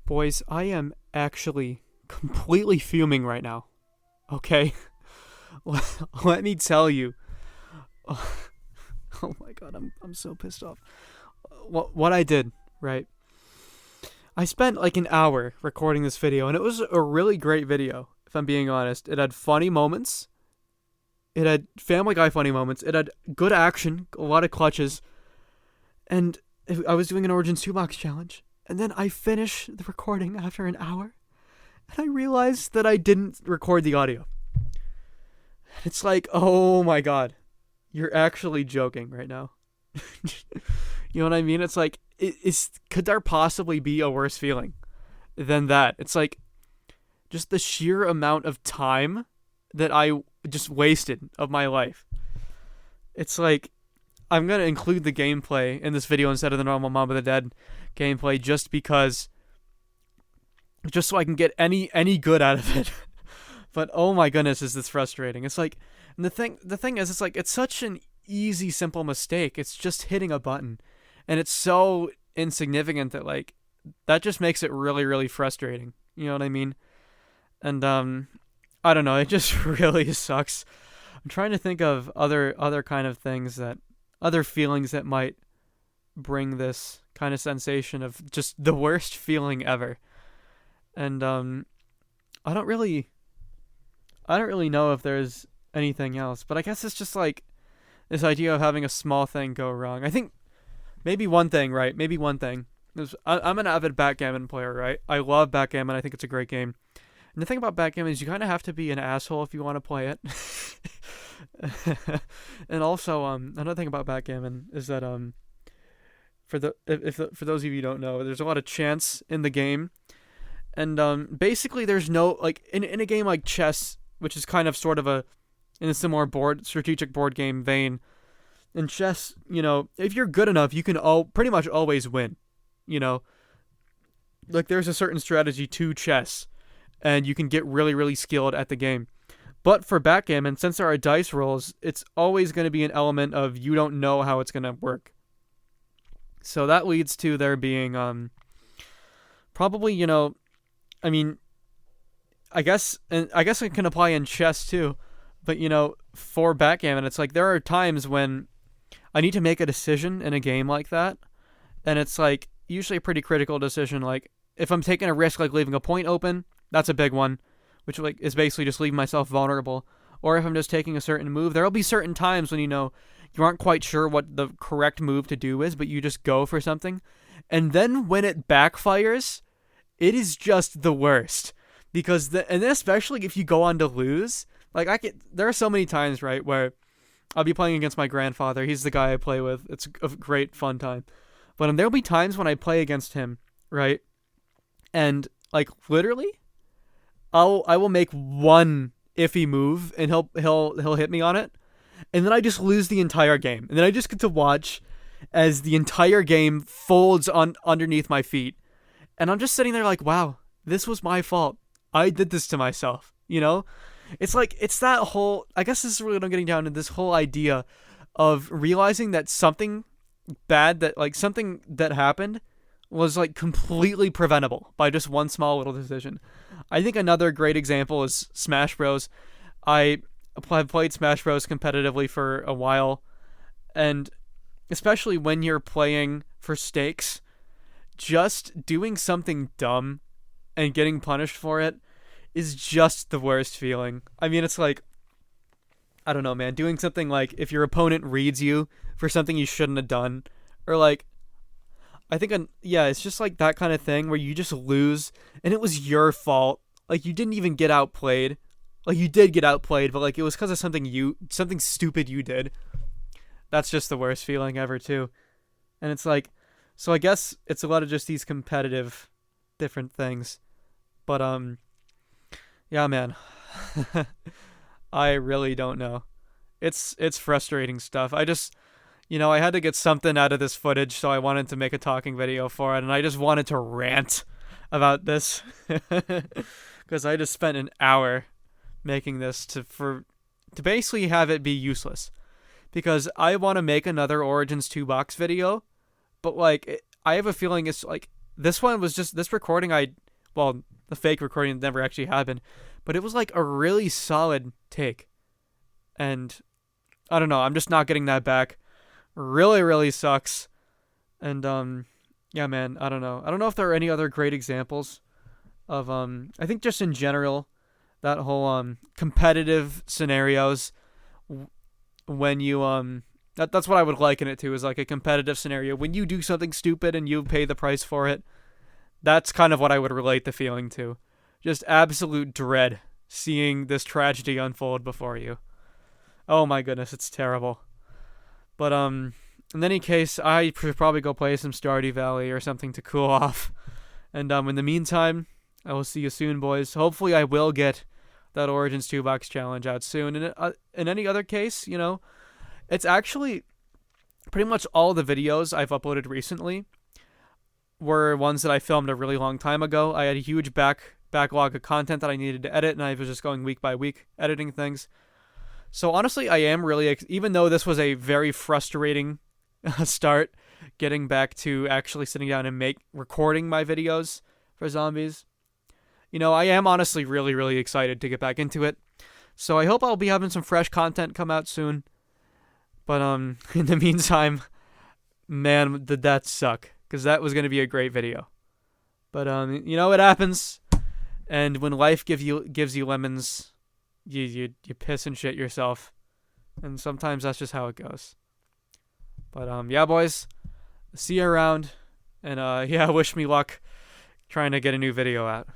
Boys, I am actually completely fuming right now. Okay? Let me tell you. Oh my god, I'm so pissed off. What I did, right? I spent like an hour recording this video and it was a really great video, if I'm being honest. It had funny moments. It had Family Guy funny moments. It had good action, a lot of clutches. And I was doing an Origins 2 box challenge. And then I finish the recording after an hour. And I realized that I didn't record the audio. It's like, oh my god. You're actually joking right now. You know what I mean? It's like, could there possibly be a worse feeling than that? It's like, just the sheer amount of time that I just wasted of my life. It's like, I'm going to include the gameplay in this video instead of the normal Mob of the Dead gameplay just so I can get any good out of it. But oh my goodness, is this frustrating. It's like, and the thing is, it's like, it's such an easy, simple mistake. It's just hitting a button. And it's so insignificant that, like, that just makes it really, really frustrating. You know what I mean? And, I don't know, it just really sucks. I'm trying to think of other kind of things other feelings that might bring this kind of sensation of just the worst feeling ever. And, I don't really know if there's anything else, but I guess it's just like this idea of having a small thing go wrong. I think maybe one thing, right? Maybe one thing. I'm an avid backgammon player, right? I love backgammon. I think it's a great game. And the thing about backgammon is you kind of have to be an asshole if you want to play it. And also, another thing about backgammon is that for those of you who don't know, there's a lot of chance in the game, and basically there's no, like, in a game like chess, which is kind of sort of in a similar strategic board game vein. In chess, you know, if you're good enough, you can pretty much always win. You know, like, there's a certain strategy to chess, and you can get really, really skilled at the game. But for backgammon, since there are dice rolls, it's always going to be an element of you don't know how it's going to work. So that leads to there being probably, you know, I mean, I guess it can apply in chess too. But, you know, for backgammon, it's like there are times when I need to make a decision in a game like that, and it's like usually a pretty critical decision. Like, if I'm taking a risk, like leaving a point open, that's a big one, which, like, is basically just leaving myself vulnerable. Or if I'm just taking a certain move, there'll be certain times when, you know, you aren't quite sure what the correct move to do is, but you just go for something. And then when it backfires, it is just the worst. Because and then especially if you go on to lose, like, there are so many times, right, where I'll be playing against my grandfather. He's the guy I play with. It's a great fun time. But there'll be times when I play against him, right? And, like, literally, I will make one iffy move and he'll hit me on it, and then I just lose the entire game. And then I just get to watch as the entire game folds underneath my feet. And I'm just sitting there like, wow, this was my fault. I did this to myself, you know? It's like, it's that whole, I guess this is really what I'm getting down to, this whole idea of realizing that something that happened was, like, completely preventable by just one small little decision. I think another great example is Smash Bros. I have played Smash Bros. Competitively for a while, and especially when you're playing for stakes, just doing something dumb and getting punished for it is just the worst feeling. I mean, it's like, I don't know, man, doing something like if your opponent reads you for something you shouldn't have done, or like, I think, it's just like that kind of thing where you just lose and it was your fault. Like, you didn't even get outplayed. Like, you did get outplayed, but, like, it was because of something stupid you did. That's just the worst feeling ever too. And it's like, so I guess it's a lot of just these competitive different things. But, yeah, man, I really don't know. It's frustrating stuff. I just, you know, I had to get something out of this footage, so I wanted to make a talking video for it, and I just wanted to rant about this. Because I just spent an hour making this to basically have it be useless. Because I want to make another Origins 2 box video, but, like, I have a feeling it's, like, this one was just this recording. Well, the fake recording never actually happened, but it was like a really solid take, and I don't know. I'm just not getting that back. Really, really sucks. And yeah, man. I don't know. I don't know if there are any other great examples of I think just in general, that whole competitive scenarios when you that's what I would liken it to, is like a competitive scenario when you do something stupid and you pay the price for it. That's kind of what I would relate the feeling to. Just absolute dread seeing this tragedy unfold before you. Oh my goodness, it's terrible. But in any case, I should probably go play some Stardew Valley or something to cool off. And in the meantime, I will see you soon, boys. Hopefully I will get that Origins 2 box challenge out soon. And in any other case, it's actually pretty much all the videos I've uploaded recently were ones that I filmed a really long time ago. I had a huge backlog of content that I needed to edit, and I was just going week by week editing things. So honestly, I am really, even though this was a very frustrating start, getting back to actually sitting down and recording my videos for zombies, I am honestly really, really excited to get back into it. So I hope I'll be having some fresh content come out soon. But in the meantime, man, did that suck, because that was going to be a great video. But it happens, and when life gives you lemons, you piss and shit yourself, and sometimes that's just how it goes. But yeah, boys, see you around, and yeah, wish me luck trying to get a new video out.